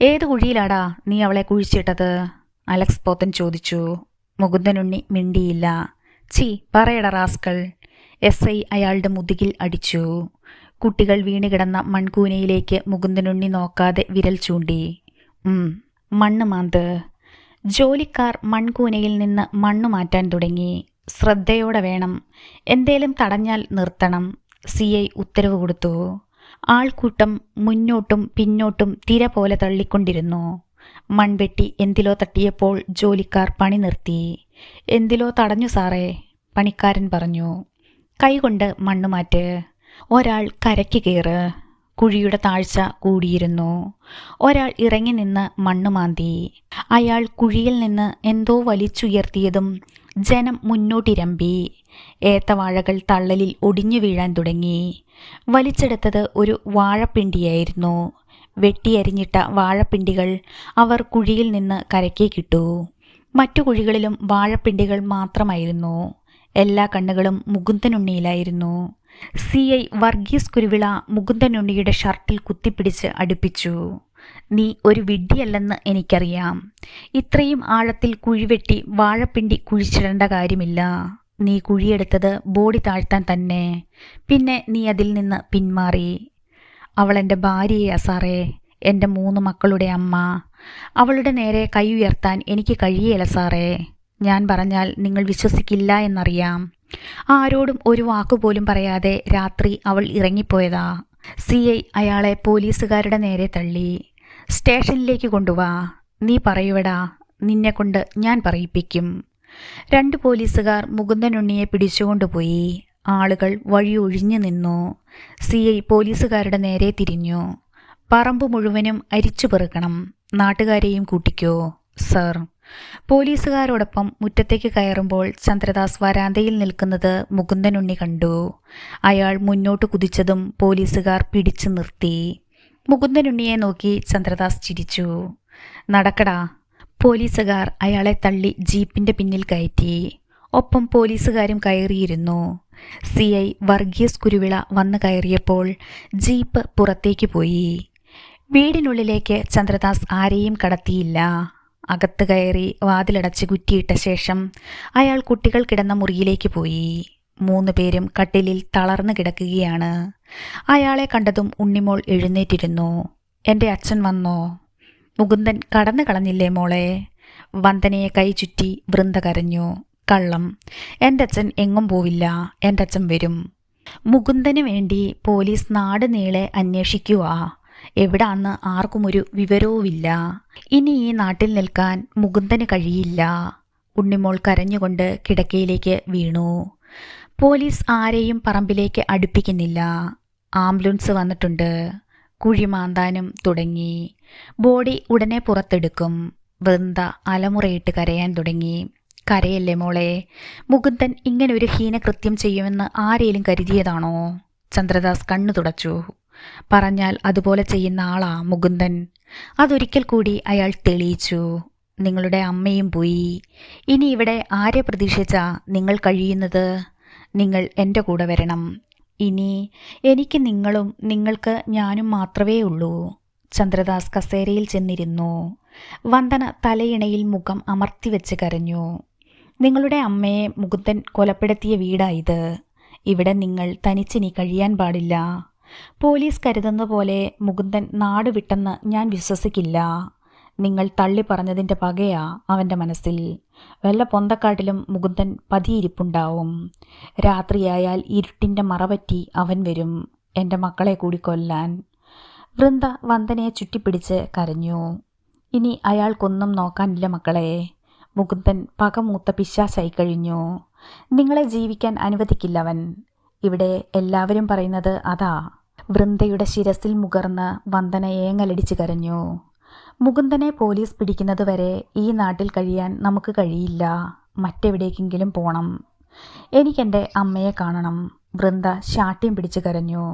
ഏത് കുഴിയിലാടാ നീ അവളെ കുഴിച്ചിട്ടത്? അലക്സ് പോത്തൻ ചോദിച്ചു. മുകുന്ദനുണ്ണി മിണ്ടിയില്ല. ചീ പറയട റാസ്കൾ. SI അയാളുടെ മുതുകിൽ അടിച്ചു. കുട്ടികൾ വീണുകിടന്ന മൺകൂനയിലേക്ക് മുകുന്ദനുണ്ണി നോക്കാതെ വിരൽ ചൂണ്ടി. മണ്ണ് മാന്ത്. ജോലിക്കാർ മൺകൂനയിൽ നിന്ന് മണ്ണ് മാറ്റാൻ തുടങ്ങി. ശ്രദ്ധയോടെ വേണം. എന്തേലും തടഞ്ഞാൽ നിർത്തണം. CI ഉത്തരവ് കൊടുത്തു. ആൾക്കൂട്ടം മുന്നോട്ടും പിന്നോട്ടും തിര പോലെ തള്ളിക്കൊണ്ടിരുന്നു. മൺവെട്ടി എന്തിലോ തട്ടിയപ്പോൾ ജോലിക്കാർ പണി നിർത്തി. എന്തിലോ തടഞ്ഞു സാറേ, പണിക്കാരൻ പറഞ്ഞു. കൈകൊണ്ട് മണ്ണുമാറ്റ്. ഒരാൾ കരയ്ക്ക് കയറ്. കുഴിയുടെ താഴ്ച കൂടിയിരുന്നു. ഒരാൾ ഇറങ്ങി നിന്ന് മണ്ണുമാന്തി. അയാൾ കുഴിയിൽ നിന്ന് എന്തോ വലിച്ചുയർത്തിയതും ജനം മുന്നോട്ടിരമ്പി. ഏത്തവാഴകൾ തള്ളലിൽ ഒടിഞ്ഞു വീഴാൻ തുടങ്ങി. വലിച്ചെടുത്തത് ഒരു വാഴപ്പിണ്ടിയായിരുന്നു. വെട്ടിയരിഞ്ഞിട്ട വാഴപ്പിണ്ടികൾ അവർ കുഴിയിൽ നിന്ന് കരയ്ക്കേക്കിട്ടു. മറ്റു കുഴികളിലും വാഴപ്പിണ്ടികൾ മാത്രമായിരുന്നു. എല്ലാ കണ്ണുകളും മുകുന്ദനുണ്ണിയിലായിരുന്നു. CI വർഗീസ് കുരുവിള മുകുന്ദനുണ്ണിയുടെ ഷർട്ടിൽ കുത്തിപ്പിടിച്ച് അടുപ്പിച്ചു. നീ ഒരു വിഡ്ഢിയല്ലെന്ന് എനിക്കറിയാം. ഇത്രയും ആഴത്തിൽ കുഴിവെട്ടി വാഴപ്പിണ്ടി കുഴിച്ചിടേണ്ട കാര്യമില്ല. നീ കുഴിയെടുത്തത് ബോഡി താഴ്ത്താൻ തന്നെ. പിന്നെ നീ അതിൽ നിന്ന് പിന്മാറി. അവളെൻ്റെ ഭാര്യയാ സാറേ, എൻ്റെ 3 മക്കളുടെ അമ്മ. അവളുടെ നേരെ കൈ ഉയർത്താൻ എനിക്ക് കഴിയേല സാറേ. ഞാൻ പറഞ്ഞാൽ നിങ്ങൾ വിശ്വസിക്കില്ല എന്നറിയാം. ആരോടും ഒരു വാക്കുപോലും പറയാതെ രാത്രി അവൾ ഇറങ്ങിപ്പോയതാ. CI അയാളെ പോലീസുകാരുടെ നേരെ തള്ളി. സ്റ്റേഷനിലേക്ക് കൊണ്ടുവാ. നീ പറയുവടാ, നിന്നെക്കൊണ്ട് ഞാൻ പറയിപ്പിക്കും. 2 പോലീസുകാർ മുകുന്ദനുണ്ണിയെ പിടിച്ചുകൊണ്ടുപോയി. ആളുകൾ വഴി ഒഴിഞ്ഞു നിന്നു. CI പോലീസുകാരുടെ നേരെ തിരിഞ്ഞു. പറമ്പ് മുഴുവനും അരിച്ചു പെറുക്കണം. നാട്ടുകാരെയും കൂട്ടിക്കോ സർ. പോലീസുകാരോടൊപ്പം മുറ്റത്തേക്ക് കയറുമ്പോൾ ചന്ദ്രദാസ് വരാന്തയിൽ നിൽക്കുന്നത് മുകുന്ദനുണ്ണി കണ്ടു. അയാൾ മുന്നോട്ട് കുതിച്ചതും പോലീസുകാർ പിടിച്ചു നിർത്തി. മുകുന്ദനുണ്ണിയെ നോക്കി ചന്ദ്രദാസ് ചിരിച്ചു. നടക്കടാ. പോലീസുകാർ അയാളെ തള്ളി ജീപ്പിന്റെ പിന്നിൽ കയറ്റി. ഒപ്പം പോലീസുകാരും കയറിയിരുന്നു. CI വർഗീസ് കുരുവിള വന്നു കയറിയപ്പോൾ ജീപ്പ് പുറത്തേക്ക് പോയി. വീടിനുള്ളിലേക്ക് ചന്ദ്രദാസ് ആരെയും കടത്തിയില്ല. അകത്ത് കയറി വാതിലടച്ച് കുറ്റിയിട്ട ശേഷം അയാൾ കുട്ടികൾ കിടന്ന മുറിയിലേക്ക് പോയി. 3 പേരും കട്ടിലിൽ തളർന്നു കിടക്കുകയാണ്. അയാളെ കണ്ടതും ഉണ്ണിമോൾ എഴുന്നേറ്റിരുന്നു. എൻ്റെ അച്ഛൻ വന്നോ? മുകുന്ദൻ കടന്നു കളഞ്ഞില്ലേ മോളെ? വന്ദനയെ കൈ ചുറ്റി വൃന്ദ കരഞ്ഞു. കള്ളം. എൻ്റെ അച്ഛൻ എങ്ങും പോവില്ല. എൻ്റെ അച്ഛൻ വരും. മുകുന്ദന് വേണ്ടി പോലീസ് നാട് നീളെ അന്വേഷിക്കുക. എവിടാന്ന് ആർക്കും ഒരു വിവരവുമില്ല. ഇനി ഈ നാട്ടിൽ നിൽക്കാൻ മുകുന്ദന് കഴിയില്ല. ഉണ്ണിമോൾ കരഞ്ഞുകൊണ്ട് കിടക്കയിലേക്ക് വീണു. പോലീസ് ആരെയും പറമ്പിലേക്ക് അടുപ്പിക്കുന്നില്ല. ആംബുലൻസ് വന്നിട്ടുണ്ട്. കുഴി മാന്താനും തുടങ്ങി. ബോഡി ഉടനെ പുറത്തെടുക്കും. വൃന്ദ അലമുറയിട്ട് കരയാൻ തുടങ്ങി. കരയല്ലേ മോളെ. മുകുന്ദൻ ഇങ്ങനൊരു ഹീനകൃത്യം ചെയ്യുമെന്ന് ആരേലും കരുതിയതാണോ? ചന്ദ്രദാസ് കണ്ണു തുടച്ചു. പറഞ്ഞാൽ അതുപോലെ ചെയ്യുന്ന ആളാ മുകുന്ദൻ. അതൊരിക്കൽ കൂടി അയാൾ തെളിയിച്ചു. നിങ്ങളുടെ അമ്മയും പോയി. ഇനി ഇവിടെ ആരെ പ്രതീക്ഷിച്ചാ നിങ്ങൾ കഴിയുന്നത്? നിങ്ങൾ എൻ്റെ കൂടെ വരണം. ഇനി എനിക്ക് നിങ്ങളും നിങ്ങൾക്ക് ഞാനും മാത്രമേ ഉള്ളൂ. ചന്ദ്രദാസ് കസേരയിൽ ചെന്നിരുന്നു. വന്ദന തലയിണയിൽ മുഖം അമർത്തിവെച്ച് കരഞ്ഞു. നിങ്ങളുടെ അമ്മയെ മുകുന്ദൻ കൊലപ്പെടുത്തിയ വീടായത്. ഇവിടെ നിങ്ങൾ തനിച്ചിനി കഴിയാൻ പാടില്ല. പോലീസ് കരുതുന്ന പോലെ മുകുന്ദൻ നാട് വിട്ടെന്ന് ഞാൻ വിശ്വസിക്കില്ല. നിങ്ങൾ തള്ളി പറഞ്ഞതിൻ്റെ പകയാ അവൻ്റെ മനസ്സിൽ. വല്ല പൊന്തക്കാട്ടിലും മുകുന്ദൻ പതിയിരിപ്പുണ്ടാവും. രാത്രിയായാൽ ഇരുട്ടിൻ്റെ മറപറ്റി അവൻ വരും എൻ്റെ മക്കളെ കൂടി കൊല്ലാൻ. വൃന്ദ വന്ദനയെ ചുറ്റിപ്പിടിച്ച് കരഞ്ഞു. ഇനി അയാൾക്കൊന്നും നോക്കാനില്ല മക്കളെ. മുകുന്ദൻ പകമൂത്ത പിശാചായി കഴിഞ്ഞു. നിങ്ങളെ ജീവിക്കാൻ അനുവദിക്കില്ലവൻ. ഇവിടെ എല്ലാവരും പറയുന്നത് അതാ. വൃന്ദയുടെ ശിരസിൽ മുകർന്ന് വന്ദന ഏങ്ങലടിച്ച് കരഞ്ഞു. മുകുന്ദനെ പോലീസ് പിടിക്കുന്നതുവരെ ഈ നാട്ടിൽ കഴിയാൻ നമുക്ക് കഴിയില്ല. മറ്റെവിടേക്കെങ്കിലും പോണം. എനിക്കെൻ്റെ അമ്മയെ കാണണം. വൃന്ദ ശാഠ്യം പിടിച്ച് കരഞ്ഞു.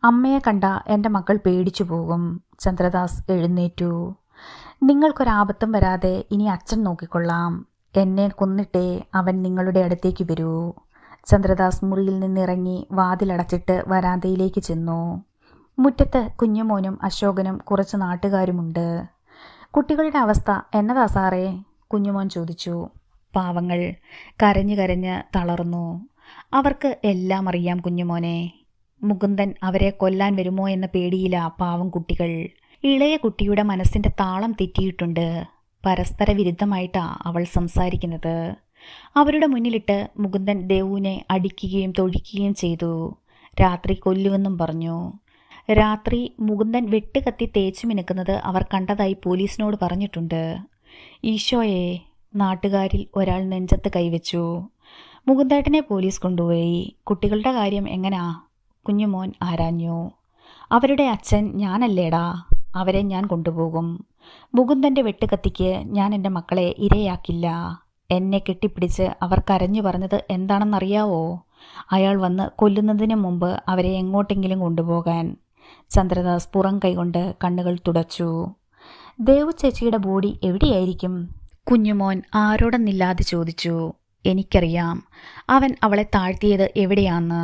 അമ്മയെ കണ്ട എൻ്റെ മക്കൾ പേടിച്ചു പോകും. ചന്ദ്രദാസ് എഴുന്നേറ്റു. നിങ്ങൾക്കൊരാപത്തും വരാതെ ഇനി അച്ഛൻ നോക്കിക്കൊള്ളാം. എന്നെ കൊന്നിട്ടേ അവൻ നിങ്ങളുടെ അടുത്തേക്ക് വരൂ. ചന്ദ്രദാസ് മുറിയിൽ നിന്നിറങ്ങി വാതിലടച്ചിട്ട് വരാന്തയിലേക്ക് ചെന്നു. മുറ്റത്ത് കുഞ്ഞുമോനും അശോകനും കുറച്ച് നാട്ടുകാരുമുണ്ട്. കുട്ടികളുടെ അവസ്ഥ എന്നതാ സാറേ? കുഞ്ഞുമോൻ ചോദിച്ചു. പാവങ്ങൾ കരഞ്ഞു കരഞ്ഞ് തളർന്നു. അവർക്ക് എല്ലാം അറിയാം കുഞ്ഞുമോനെ. മുകുന്ദൻ അവരെ കൊല്ലാൻ വരുമോ എന്ന പേടിയിലാ പാവം കുട്ടികൾ. ഇളയ കുട്ടിയുടെ മനസ്സിൻ്റെ താളം തെറ്റിയിട്ടുണ്ട്. പരസ്പര വിരുദ്ധമായിട്ടാ അവൾ സംസാരിക്കുന്നത്. അവരുടെ മുന്നിലിട്ട് മുകുന്ദൻ ദേവുവിനെ അടിക്കുകയും തൊഴിക്കുകയും ചെയ്തു. രാത്രി കൊല്ലുമെന്നും പറഞ്ഞു. രാത്രി മുകുന്ദൻ വെട്ടുകത്തി തേച്ചു മിനുക്കുന്നത് അവർ കണ്ടതായി പോലീസിനോട് പറഞ്ഞിട്ടുണ്ട്. ഈശോയെ! നാട്ടുകാരിൽ ഒരാൾ നെഞ്ചത്ത് കൈവച്ചു. മുകുന്ദേട്ടനെ പോലീസ് കൊണ്ടുപോയി. കുട്ടികളുടെ കാര്യം എങ്ങനാ? കുഞ്ഞുമോൻ ആരാഞ്ഞു. അവരുടെ അച്ഛൻ ഞാനല്ലേടാ. അവരെ ഞാൻ കൊണ്ടുപോകും. മുകുന്ദൻ്റെ വെട്ടുകത്തിക്ക് ഞാൻ എൻ്റെ മക്കളെ ഇരയാക്കില്ല. എന്നെ കെട്ടിപ്പിടിച്ച് അവർ കരഞ്ഞു പറഞ്ഞത് എന്താണെന്നറിയാവോ? അയാൾ വന്ന് കൊല്ലുന്നതിന് മുമ്പ് അവരെ എങ്ങോട്ടെങ്കിലും കൊണ്ടുപോകാൻ. ചന്ദ്രദാസ് പുറം കൈകൊണ്ട് കണ്ണുകൾ തുടച്ചു. ദേവു ചേച്ചിയുടെ ബോഡി എവിടെയായിരിക്കും? കുഞ്ഞുമോൻ ആരോടെന്നില്ലാതെ ചോദിച്ചു. എനിക്കറിയാം അവൻ അവളെ താഴ്ത്തിയത് എവിടെയാന്ന്.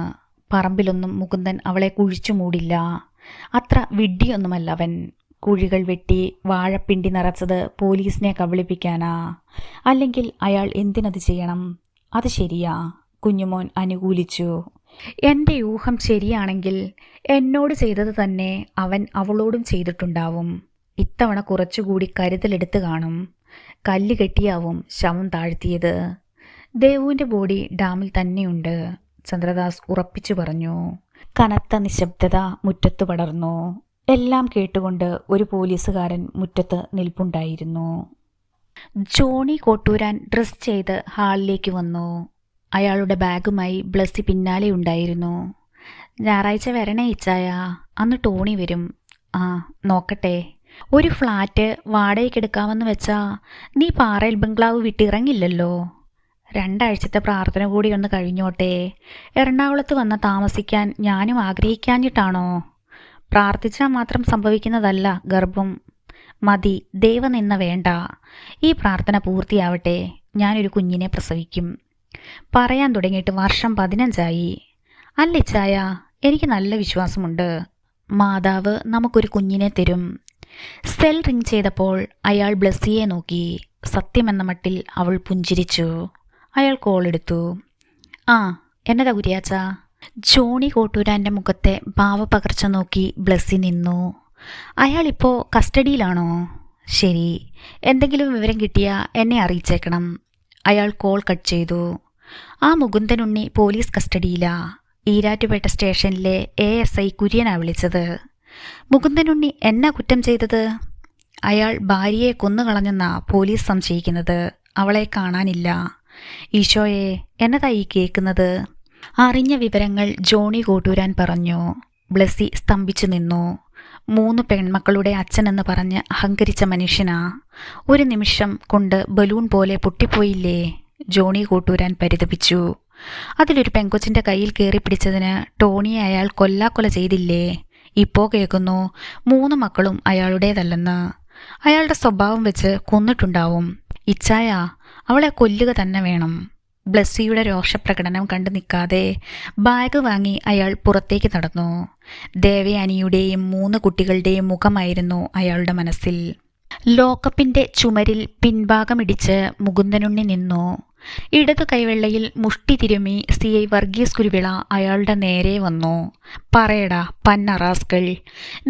പറമ്പിലൊന്നും മുകുന്ദൻ അവളെ കുഴിച്ചു മൂടില്ല. അത്ര വിഡ്ഢിയൊന്നുമല്ല അവൻ. കുഴികൾ വെട്ടി വാഴപ്പിണ്ടി നിറച്ചത് പോലീസിനെ കബളിപ്പിക്കാനാ. അല്ലെങ്കിൽ അയാൾ എന്തിനത് ചെയ്യണം? അത് ശരിയാ. കുഞ്ഞുമോൻ അനുകൂലിച്ചു. എൻ്റെ ഊഹം ശരിയാണെങ്കിൽ എന്നോട് ചെയ്തത് തന്നെ അവൻ അവളോടും ചെയ്തിട്ടുണ്ടാവും. ഇത്തവണ കുറച്ചുകൂടി കരുതലെടുത്ത് കാണും. കല്ല് കെട്ടിയാവും ശവം താഴ്ത്തിയത്. ദേവുവിൻ്റെ ബോഡി ഡാമിൽ തന്നെയുണ്ട്. ചന്ദ്രദാസ് ഉറപ്പിച്ചു പറഞ്ഞു. കനത്ത നിശബ്ദത മുറ്റത്ത് പടർന്നു. എല്ലാം കേട്ടുകൊണ്ട് ഒരു പോലീസുകാരൻ മുറ്റത്ത് നിൽപ്പുണ്ടായിരുന്നു. ജോണി കോട്ടൂരാൻ ഡ്രസ് ചെയ്ത് ഹാളിലേക്ക് വന്നു. അയാളുടെ ബാഗുമായി ബ്ലസ്സി പിന്നാലെ ഉണ്ടായിരുന്നു. ഞായറാഴ്ച വരണേ ഇച്ചായ, അന്ന് ടോണി വരും. ആ നോക്കട്ടെ. ഒരു ഫ്ലാറ്റ് വാടകയ്ക്കെടുക്കാമെന്ന് വെച്ചാ നീ പാറയിൽ ബംഗ്ലാവ് വിട്ടിറങ്ങില്ലല്ലോ. 2 ആഴ്ചത്തെ പ്രാർത്ഥന കൂടി ഒന്ന് കഴിഞ്ഞോട്ടെ. എറണാകുളത്ത് വന്ന് താമസിക്കാൻ ഞാനും ആഗ്രഹിക്കാഞ്ഞിട്ടാണോ? പ്രാർത്ഥിച്ചാൽ മാത്രം സംഭവിക്കുന്നതല്ല ഗർഭം. മതി, ദൈവം നിന്ന വേണ്ട. ഈ പ്രാർത്ഥന പൂർത്തിയാവട്ടെ. ഞാനൊരു കുഞ്ഞിനെ പ്രസവിക്കും. പറയാൻ തുടങ്ങിയിട്ട് വർഷം 15ആയി. അല്ലിച്ചായ, എനിക്ക് നല്ല വിശ്വാസമുണ്ട്. മാതാവ് നമുക്കൊരു കുഞ്ഞിനെ തരും. സെൽ റിങ് ചെയ്തപ്പോൾ അയാൾ ബ്ലസ്സിയെ നോക്കി. സത്യമെന്ന മട്ടിൽ അവൾ പുഞ്ചിരിച്ചു. അയാൾ കോളെടുത്തു. ആ എന്നതാ കുര്യാച്ച? ജോണി കോട്ടൂരാൻ്റെ മുഖത്തെ ഭാവപകർച്ച നോക്കി ബ്ലസ്സി നിന്നു. അയാളിപ്പോൾ കസ്റ്റഡിയിലാണോ? ശരി, എന്തെങ്കിലും വിവരം കിട്ടിയാൽ എന്നെ അറിയിച്ചേക്കണം. അയാൾ കോൾ കട്ട് ചെയ്തു. ആ മുകുന്ദനുണ്ണി പോലീസ് കസ്റ്റഡിയിലാ. ഈരാറ്റുപേട്ട സ്റ്റേഷനിലെ ASI കുര്യനാ വിളിച്ചത്. മുകുന്ദനുണ്ണി എന്നാ കുറ്റം ചെയ്തത്? അയാൾ ഭാര്യയെ കൊന്നുകളഞ്ഞെന്നാ പോലീസ് സംശയിക്കുന്നത്. അവളെ കാണാനില്ല. ഈശോയെ, എന്നതായി കേൾക്കുന്നത്? അറിഞ്ഞ വിവരങ്ങൾ ജോണി കോട്ടൂരാൻ പറഞ്ഞു. ബ്ലസ്സി സ്തംഭിച്ചു നിന്നു. 3 പെൺമക്കളുടെ അച്ഛനെന്ന് പറഞ്ഞ് അഹങ്കരിച്ച മനുഷ്യനാ. ഒരു നിമിഷം കൊണ്ട് ബലൂൺ പോലെ പൊട്ടിപ്പോയില്ലേ? ജോണി കോട്ടൂരാൻ പരിതപിച്ചു. അതിലൊരു പെങ്കൊച്ചിൻ്റെ കയ്യിൽ കയറി പിടിച്ചതിന് ടോണിയെ അയാൾ കൊല്ലാക്കൊല ചെയ്തില്ലേ? ഇപ്പോൾ കേൾക്കുന്നു 3 മക്കളും അയാളുടേതല്ലെന്ന്. അയാളുടെ സ്വഭാവം വെച്ച് കൊന്നിട്ടുണ്ടാവും. ഇച്ചായ, അവളെ കൊല്ലുക തന്നെ വേണം. ബ്ലസ്സിയുടെ രോഷപ്രകടനം കണ്ടു നിൽക്കാതെ ബാഗ് വാങ്ങി അയാൾ പുറത്തേക്ക് നടന്നു. ദേവയാനിയുടെയും 3 കുട്ടികളുടെയും മുഖമായിരുന്നു അയാളുടെ മനസ്സിൽ. ലോക്കപ്പിൻ്റെ ചുമരിൽ പിൻഭാഗമിടിച്ച് മുകുന്ദനുണ്ണി നിന്നു. ഇടതു കൈവെള്ളയിൽ മുഷ്ടി തിരുമി CI വർഗീസ് കുരുവിള അയാളുടെ നേരെ വന്നു. പറയടാ പന്നറാസ്കൾ,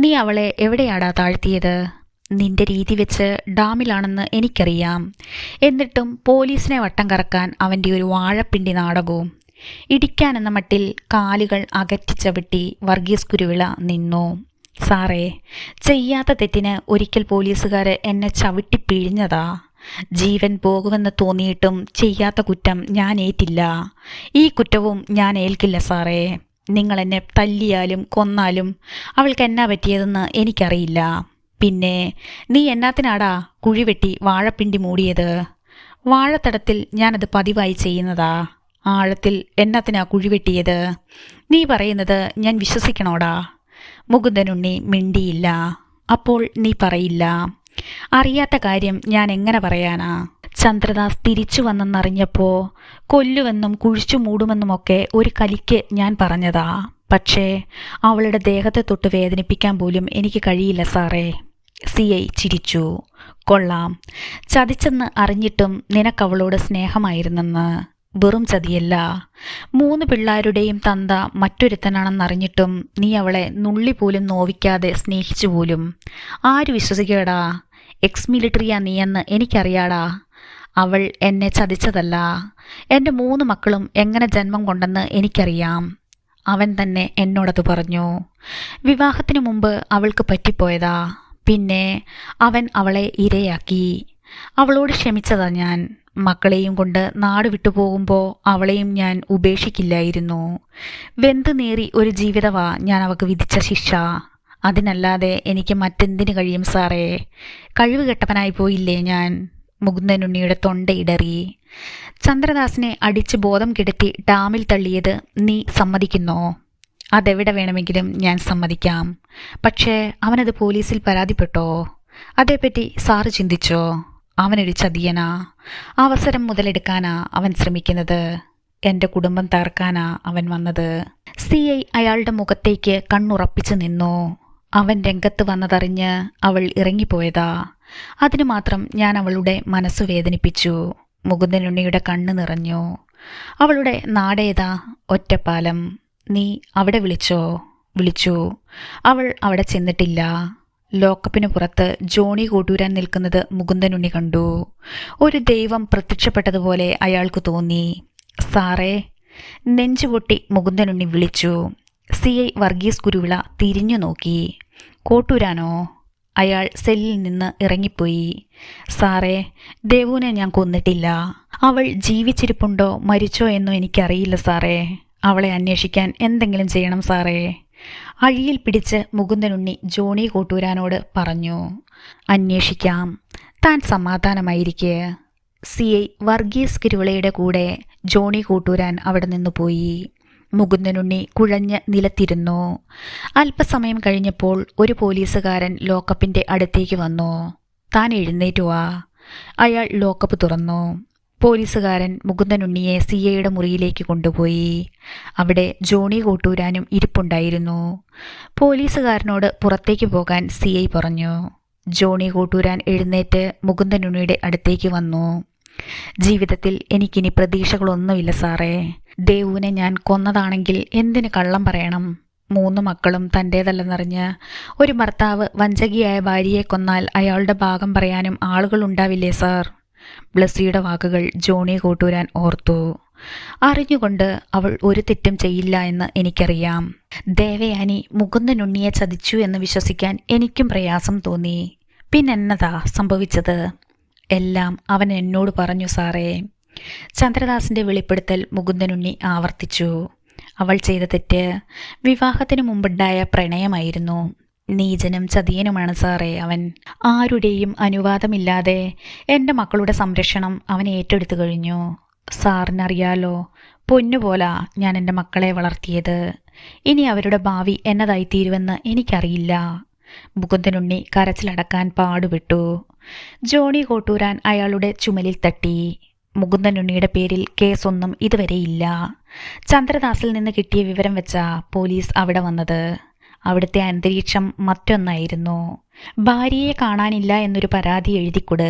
നീ അവളെ എവിടെയാടാ താഴ്ത്തിയത്? നിന്റെ രീതി വെച്ച് ഡാമിലാണെന്ന് എനിക്കറിയാം. എന്നിട്ടും പോലീസിനെ വട്ടം കറക്കാൻ അവൻ്റെ ഒരു വാഴപ്പിണ്ടി നാടകവും. ഇടിക്കാനെന്ന മട്ടിൽ കാലുകൾ അകറ്റി ചവിട്ടി വർഗീസ് കുരുവിള നിന്നു. സാറേ, ചെയ്യാത്ത തെറ്റിന് ഒരിക്കൽ പോലീസുകാരെ എന്നെ ചവിട്ടി പിഴിഞ്ഞതാ. ജീവൻ പോകുമെന്ന് തോന്നിയിട്ടും ചെയ്യാത്ത കുറ്റം ഞാൻ ഏറ്റില്ല. ഈ കുറ്റവും ഞാൻ ഏൽക്കില്ല സാറേ. നിങ്ങളെന്നെ തല്ലിയാലും കൊന്നാലും അവൾക്ക് എന്നാ പറ്റിയതെന്ന് എനിക്കറിയില്ല. പിന്നെ നീ എന്നാത്തിനാടാ കുഴിവെട്ടി വാഴപ്പിണ്ടി മൂടിയത്? വാഴത്തടത്തിൽ ഞാനത് പതിവായി ചെയ്യുന്നതാ. ആഴത്തിൽ എന്നാത്തിനാ കുഴിവെട്ടിയത്? നീ പറയുന്നത് ഞാൻ വിശ്വസിക്കണോടാ? മുകുന്ദനുണ്ണി മിണ്ടിയില്ല. അപ്പോൾ നീ പറയില്ല? അറിയാത്ത കാര്യം ഞാൻ എങ്ങനെ പറയാനാ? ചന്ദ്രദാസ് തിരിച്ചു വന്നെന്നറിഞ്ഞപ്പോൾ കൊല്ലുമെന്നും കുഴിച്ചു മൂടുമെന്നുമൊക്കെ ഒരു കലിക്ക് ഞാൻ പറഞ്ഞതാ. പക്ഷേ അവളുടെ ദേഹത്തെ തൊട്ട് വേദനിപ്പിക്കാൻ പോലും എനിക്ക് കഴിയില്ല സാറേ. CI ചിരിച്ചു. കൊള്ളാം, ചതിച്ചെന്ന് അറിഞ്ഞിട്ടും നിനക്കവളോട് സ്നേഹമായിരുന്നെന്ന്. വെറും ചതിയല്ല. 3 പിള്ളാരുടെയും തന്ത മറ്റൊരുത്തനാണെന്നറിഞ്ഞിട്ടും നീ അവളെ നുള്ളി പോലും നോവിക്കാതെ സ്നേഹിച്ചു പോലും. ആര് വിശ്വസിക്കടാ? എക്സ് മിലിറ്ററിയാ നീയെന്ന് എനിക്കറിയാടാ. അവൾ എന്നെ ചതിച്ചതല്ല. എൻ്റെ 3 മക്കളും എങ്ങനെ ജന്മം കൊണ്ടെന്ന് എനിക്കറിയാം. അവൻ തന്നെ എന്നോടത് പറഞ്ഞു. വിവാഹത്തിനു മുമ്പ് അവൾക്ക് പറ്റിപ്പോയതാ. പിന്നെ അവൻ അവളെ ഇരയാക്കി. അവളോട് ക്ഷമിച്ചതാ ഞാൻ. മക്കളെയും കൊണ്ട് നാട് വിട്ടുപോകുമ്പോൾ അവളെയും ഞാൻ ഉപേക്ഷിക്കില്ലായിരുന്നു. വെന്തു നേറി ഒരു ജീവിതവാ ഞാൻ അവൾക്ക് വിധിച്ച ശിക്ഷ. അതിനല്ലാതെ എനിക്ക് മറ്റെന്തിനു കഴിയും സാറേ? കഴിവ് കെട്ടവനായി പോയില്ലേ ഞാൻ? മുകുന്ദനുണ്ണിയുടെ തൊണ്ടയിടറി. ചന്ദ്രദാസിനെ അടിച്ച് ബോധം കെടുത്തി ഡാമിൽ തള്ളിയത് നീ സമ്മതിക്കുന്നോ? അതെവിടെ വേണമെങ്കിലും ഞാൻ സമ്മതിക്കാം. പക്ഷേ അവനത് പോലീസിൽ പരാതിപ്പെട്ടോ? അതേപ്പറ്റി സാറ് ചിന്തിച്ചോ? അവനൊരു ചതിയനാ. അവസരം മുതലെടുക്കാനാ അവൻ ശ്രമിക്കുന്നത്. എൻ്റെ കുടുംബം തകർക്കാനാ അവൻ വന്നത്. CI അയാളുടെ മുഖത്തേക്ക് കണ്ണുറപ്പിച്ചു നിന്നു. അവൻ രംഗത്ത് വന്നതറിഞ്ഞ് അവൾ ഇറങ്ങിപ്പോയതാ. അതിനു മാത്രം ഞാൻ അവളുടെ മനസ്സു വേദനിപ്പിച്ചു. മുകുന്ദനുണ്ണിയുടെ കണ്ണ് നിറഞ്ഞു. അവളുടെ നാടേതാ? ഒറ്റപ്പാലം. നീ അവിടെ വിളിച്ചോ? വിളിച്ചു. അവൾ അവിടെ ചെന്നിട്ടില്ല. ലോക്കപ്പിന് പുറത്ത് ജോണി കോട്ടൂരാൻ നിൽക്കുന്നത് മുകുന്ദനുണ്ണി കണ്ടു. ഒരു ദൈവം പ്രത്യക്ഷപ്പെട്ടതുപോലെ അയാൾക്ക് തോന്നി. സാറേ, നെഞ്ചുപൊട്ടി മുകുന്ദനുണ്ണി വിളിച്ചു. CI വർഗീസ് കുരുവിള തിരിഞ്ഞു നോക്കി. കോട്ടൂരാനോ? അയാൾ സെല്ലിൽ നിന്ന് ഇറങ്ങിപ്പോയി. സാറേ, ദേവുവിനെ ഞാൻ കൊന്നിട്ടില്ല. അവൾ ജീവിച്ചിരിപ്പുണ്ടോ മരിച്ചോ എന്നും എനിക്കറിയില്ല സാറേ. അവളെ അന്വേഷിക്കാൻ എന്തെങ്കിലും ചെയ്യണം സാറേ. അഴിയിൽ പിടിച്ച് മുകുന്ദനുണ്ണി ജോണി കോട്ടൂരാനോട് പറഞ്ഞു. അന്വേഷിക്കാം, താൻ സമാധാനമായിരിക്കെ. CI വർഗീസ് കുരുവിളയുടെ കൂടെ ജോണി കോട്ടൂരാൻ അവിടെ നിന്ന് പോയി. മുകുന്ദനുണ്ണി കുഴഞ്ഞ് നിലത്തിരുന്നു. അല്പസമയം കഴിഞ്ഞപ്പോൾ ഒരു പോലീസുകാരൻ ലോക്കപ്പിൻ്റെ അടുത്തേക്ക് വന്നു. താൻ എഴുന്നേറ്റു വാ. അയാൾ ലോക്കപ്പ് തുറന്നു. പോലീസുകാരൻ മുകുന്ദനുണ്ണിയെ CIയുടെ മുറിയിലേക്ക് കൊണ്ടുപോയി. അവിടെ ജോണി കോട്ടൂരാനും ഇരിപ്പുണ്ടായിരുന്നു. പോലീസുകാരനോട് പുറത്തേക്ക് പോകാൻ CI പറഞ്ഞു. ജോണി കോട്ടൂരാൻ എഴുന്നേറ്റ് മുകുന്ദനുണ്ണിയുടെ അടുത്തേക്ക് വന്നു. ജീവിതത്തിൽ എനിക്കിനി പ്രതീക്ഷകളൊന്നുമില്ല സാറേ. ദേവുവിനെ ഞാൻ കൊന്നതാണെങ്കിൽ എന്തിന് കള്ളം പറയണം? 3 മക്കളും തൻ്റേതല്ലെന്നറിഞ്ഞ് ഒരു ഭർത്താവ് വഞ്ചകിയായ ഭാര്യയെ കൊന്നാൽ അയാളുടെ ഭാഗം പറയാനും ആളുകളുണ്ടാവില്ലേ സാർ? ബ്ലസ്സിയുടെ വാക്കുകൾ ജോണി കോട്ടൂരാൻ ഓർത്തു. അറിഞ്ഞുകൊണ്ട് അവൾ ഒരു തെറ്റും ചെയ്യില്ല എന്ന് എനിക്കറിയാം. ദേവയാനി മുകുന്ദനുണ്ണിയെ ചതിച്ചു എന്ന് വിശ്വസിക്കാൻ എനിക്കും പ്രയാസം തോന്നി. പിന്നെന്നതാ സംഭവിച്ചത്? എല്ലാം അവൻ എന്നോട് പറഞ്ഞു സാറേ. ചന്ദ്രദാസിൻ്റെ വെളിപ്പെടുത്തൽ മുകുന്ദനുണ്ണി ആവർത്തിച്ചു. അവൾ ചെയ്ത തെറ്റ് വിവാഹത്തിന് മുമ്പുണ്ടായ പ്രണയമായിരുന്നു. നീചനും ചതിയനുമാണ് സാറേ അവൻ. ആരുടെയും അനുവാദമില്ലാതെ എൻ്റെ മക്കളുടെ സംരക്ഷണം അവൻ ഏറ്റെടുത്തു കഴിഞ്ഞു. സാറിനറിയാലോ, പൊന്നുപോലാ ഞാൻ എൻ്റെ മക്കളെ വളർത്തിയത്. ഇനി അവരുടെ ഭാവി എന്നതായിത്തീരുമെന്ന് എനിക്കറിയില്ല. മുകുന്ദനുണ്ണി കരച്ചിലടക്കാൻ പാടുപെട്ടു. ജോണി കോട്ടൂരാൻ അയാളുടെ ചുമലിൽ തട്ടി. മുകുന്ദനുണ്ണിയുടെ പേരിൽ കേസൊന്നും ഇതുവരെയില്ല. ചന്ദ്രദാസിൽ നിന്ന് കിട്ടിയ വിവരം വെച്ചാ പോലീസ് അവിടെ വന്നത്. അവിടുത്തെ അന്തരീക്ഷം മറ്റൊന്നായിരുന്നു. ഭാര്യയെ കാണാനില്ല എന്നൊരു പരാതി എഴുതിക്കൊട്,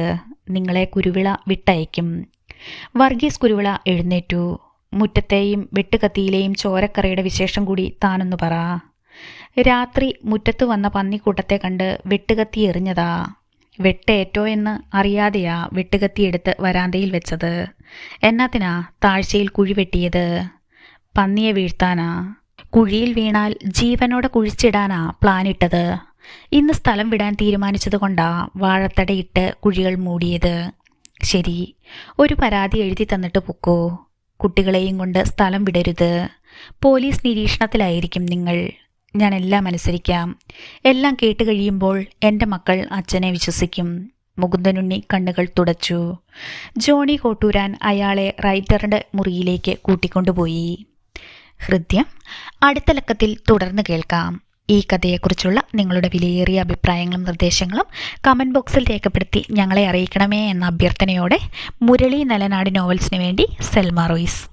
നിങ്ങളെ കുരുവിള വിട്ടയക്കും. വർഗീസ് കുരുവിള എഴുന്നേറ്റു. മുറ്റത്തെയും വെട്ടുകത്തിയിലെയും ചോരക്കറയുടെ വിശേഷം കൂടി താനൊന്നു പറ. രാത്രി മുറ്റത്ത് വന്ന പന്നിക്കൂട്ടത്തെ കണ്ട് വെട്ടുകത്തി എറിഞ്ഞതാ. വെട്ടേറ്റോ എന്ന് അറിയാതെയാ വെട്ടുകത്തിയെടുത്ത് വരാന്തയിൽ വെച്ചത്. എന്നാത്തിനാ താഴ്ചയിൽ കുഴി വെട്ടിയത്? പന്നിയെ വീഴ്ത്താനാ? കുഴിയിൽ വീണാൽ ജീവനോടെ കുഴിച്ചിടാനാ പ്ലാനിട്ടത്. ഇന്ന് സ്ഥലം വിടാൻ തീരുമാനിച്ചത് കൊണ്ടാ വാഴത്തടയിട്ട് കുഴികൾ മൂടിയത്. ശരി, ഒരു പരാതി എഴുതി തന്നിട്ട് പൊക്കോ. കുട്ടികളെയും കൊണ്ട് സ്ഥലം വിടരുത്. പോലീസ് നിരീക്ഷണത്തിലായിരിക്കും നിങ്ങൾ. ഞാൻ എല്ലാം അനുസരിക്കാം. എല്ലാം കേട്ട് കഴിയുമ്പോൾ എൻ്റെ മക്കൾ അച്ഛനെ വിശ്വസിക്കും. മുകുന്ദനുണ്ണി കണ്ണുകൾ തുടച്ചു. ജോണി കോട്ടൂരാൻ അയാളെ റൈറ്ററുടെ മുറിയിലേക്ക് കൂട്ടിക്കൊണ്ടുപോയി. ഹൃദ്യം അടുത്ത ലക്കത്തിൽ തുടർന്ന് കേൾക്കാം. ഈ കഥയെക്കുറിച്ചുള്ള നിങ്ങളുടെ വിലയേറിയ അഭിപ്രായങ്ങളും നിർദ്ദേശങ്ങളും കമൻറ്റ് ബോക്സിൽ രേഖപ്പെടുത്തി ഞങ്ങളെ അറിയിക്കണമേ എന്ന അഭ്യർത്ഥനയോടെ മുരളി നലനാട് നോവൽസിന് വേണ്ടി സെൽമ റോയ്സ്.